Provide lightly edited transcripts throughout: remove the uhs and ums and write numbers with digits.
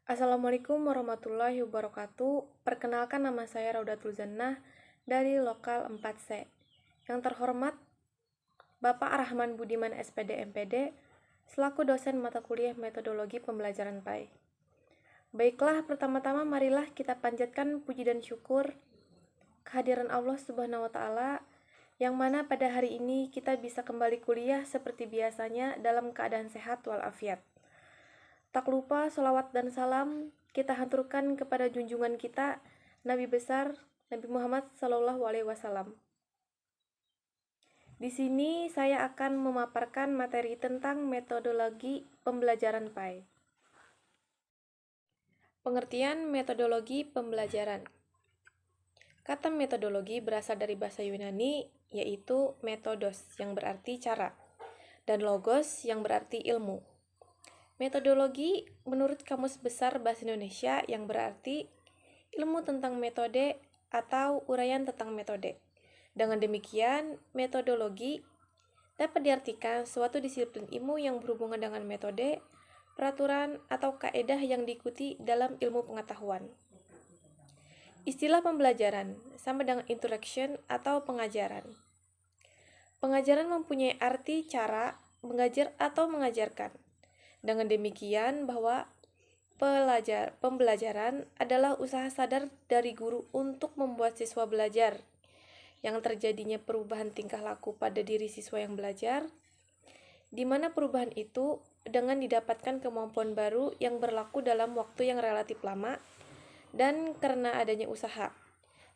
Assalamualaikum warahmatullahi wabarakatuh. Perkenalkan, nama saya Raudatul Jannah dari Lokal 4C. Yang terhormat Bapak Rahman Budiman SPD MPD selaku dosen mata kuliah Metodologi Pembelajaran PAI. Baiklah, pertama-tama marilah kita panjatkan puji dan syukur kehadiran Allah Subhanahu wa taala yang mana pada hari ini kita bisa kembali kuliah seperti biasanya dalam keadaan sehat walafiat. Tak lupa sholawat dan salam kita haturkan kepada junjungan kita Nabi besar Nabi Muhammad SAW. Di sini saya akan memaparkan materi tentang metodologi pembelajaran PAI. Pengertian metodologi pembelajaran. Kata metodologi berasal dari bahasa Yunani, yaitu metodos yang berarti cara, dan logos yang berarti ilmu. Metodologi menurut Kamus Besar Bahasa Indonesia yang berarti ilmu tentang metode atau uraian tentang metode. Dengan demikian, metodologi dapat diartikan suatu disiplin ilmu yang berhubungan dengan metode, peraturan, atau kaedah yang diikuti dalam ilmu pengetahuan. Istilah pembelajaran sama dengan interaction atau pengajaran. Pengajaran mempunyai arti cara mengajar atau mengajarkan. Dengan demikian bahwa pembelajaran adalah usaha sadar dari guru untuk membuat siswa belajar. Yang terjadinya perubahan tingkah laku pada diri siswa yang belajar, di mana perubahan itu dengan didapatkan kemampuan baru yang berlaku dalam waktu yang relatif lama dan karena adanya usaha.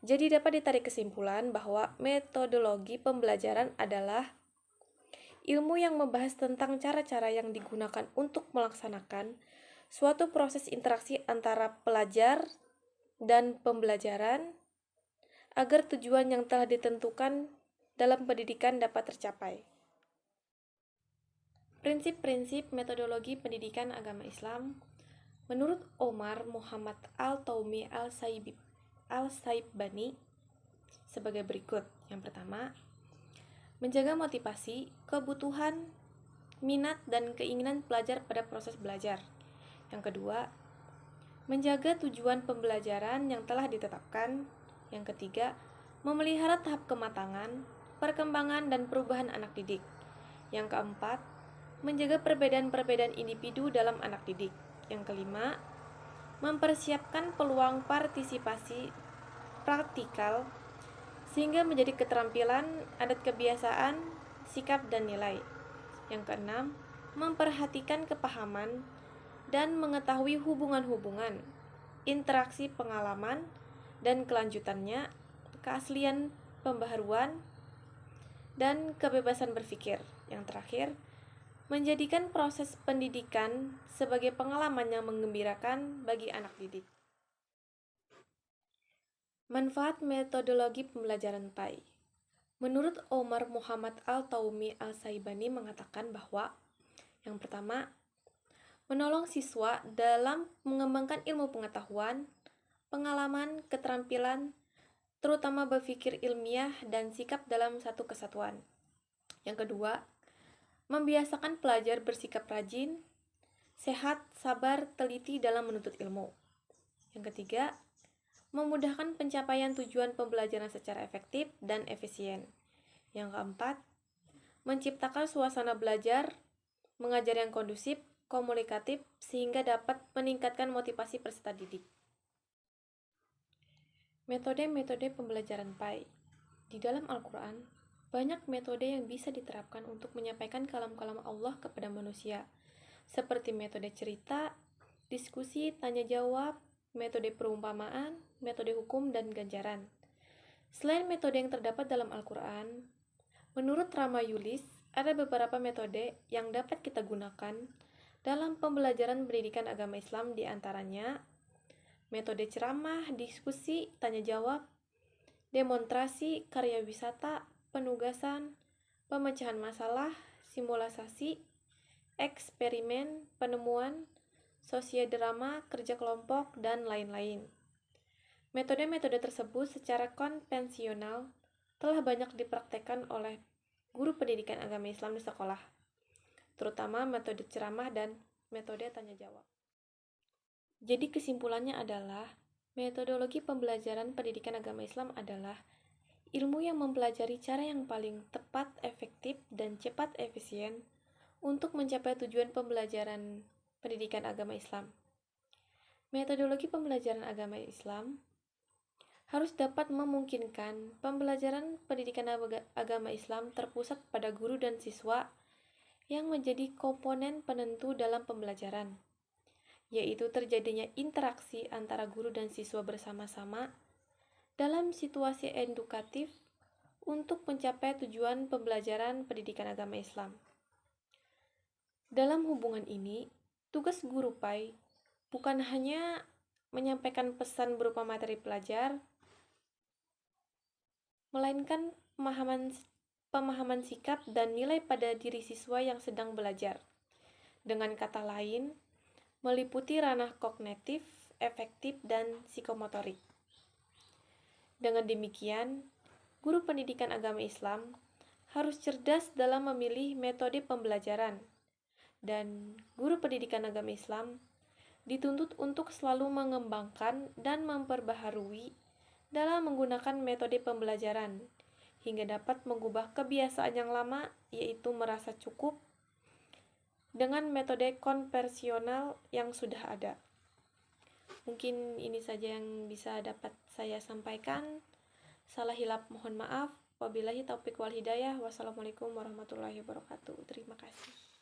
Jadi dapat ditarik kesimpulan bahwa metodologi pembelajaran adalah ilmu yang membahas tentang cara-cara yang digunakan untuk melaksanakan suatu proses interaksi antara pelajar dan pembelajaran agar tujuan yang telah ditentukan dalam pendidikan dapat tercapai. Prinsip-prinsip metodologi pendidikan agama Islam menurut Omar Muhammad Al-Taumi Al-Saibani sebagai berikut. Yang pertama, menjaga motivasi, kebutuhan, minat, dan keinginan pelajar pada proses belajar. Yang kedua, menjaga tujuan pembelajaran yang telah ditetapkan. Yang ketiga, memelihara tahap kematangan, perkembangan, dan perubahan anak didik. Yang keempat, menjaga perbedaan-perbedaan individu dalam anak didik. Yang kelima, mempersiapkan peluang partisipasi praktikal sehingga menjadi keterampilan, adat kebiasaan, sikap, dan nilai. Yang keenam, memperhatikan kepahaman dan mengetahui hubungan-hubungan, interaksi pengalaman, dan kelanjutannya, keaslian pembaharuan, dan kebebasan berpikir. Yang terakhir, menjadikan proses pendidikan sebagai pengalaman yang menggembirakan bagi anak didik. Manfaat metodologi pembelajaran PAI. Menurut Omar Muhammad Al-Taumi Al-Saibani mengatakan bahwa yang pertama, menolong siswa dalam mengembangkan ilmu pengetahuan, pengalaman, keterampilan, terutama berpikir ilmiah dan sikap dalam satu kesatuan. Yang kedua, membiasakan pelajar bersikap rajin, sehat, sabar, teliti dalam menuntut ilmu. Yang ketiga, memudahkan pencapaian tujuan pembelajaran secara efektif dan efisien. Yang keempat, menciptakan suasana belajar, mengajar yang kondusif, komunikatif, sehingga dapat meningkatkan motivasi peserta didik. Metode-metode pembelajaran PAI. Di dalam Al-Quran, banyak metode yang bisa diterapkan untuk menyampaikan kalam-kalam Allah kepada manusia, seperti metode cerita, diskusi, tanya-jawab, metode perumpamaan, metode hukum, dan ganjaran. Selain metode yang terdapat dalam Al-Quran, menurut Rama Yulis, ada beberapa metode yang dapat kita gunakan dalam pembelajaran pendidikan agama Islam, di antaranya metode ceramah, diskusi, tanya-jawab, demonstrasi, karya wisata, penugasan, pemecahan masalah, simulasi, eksperimen, penemuan, sosiodrama, kerja kelompok, dan lain-lain. Metode-metode tersebut secara konvensional telah banyak dipraktekkan oleh guru pendidikan agama Islam di sekolah, terutama metode ceramah dan metode tanya jawab. Jadi kesimpulannya adalah, metodologi pembelajaran pendidikan agama Islam adalah ilmu yang mempelajari cara yang paling tepat, efektif, dan cepat efisien untuk mencapai tujuan pembelajaran pendidikan agama Islam. Metodologi pembelajaran agama Islam harus dapat memungkinkan pembelajaran pendidikan agama Islam terpusat pada guru dan siswa yang menjadi komponen penentu dalam pembelajaran, yaitu terjadinya interaksi antara guru dan siswa bersama-sama dalam situasi edukatif untuk mencapai tujuan pembelajaran pendidikan agama Islam. Dalam hubungan ini, tugas guru PAI bukan hanya menyampaikan pesan berupa materi pelajar, melainkan pemahaman sikap dan nilai pada diri siswa yang sedang belajar. Dengan kata lain, meliputi ranah kognitif, efektif, dan psikomotorik. Dengan demikian, guru pendidikan agama Islam harus cerdas dalam memilih metode pembelajaran, dan guru pendidikan agama Islam dituntut untuk selalu mengembangkan dan memperbaharui dalam menggunakan metode pembelajaran, hingga dapat mengubah kebiasaan yang lama, yaitu merasa cukup, dengan metode konversional yang sudah ada. Mungkin ini saja yang bisa dapat saya sampaikan. Salah hilap mohon maaf. Wabillahi taufiq wal hidayah. Wassalamualaikum warahmatullahi wabarakatuh. Terima kasih.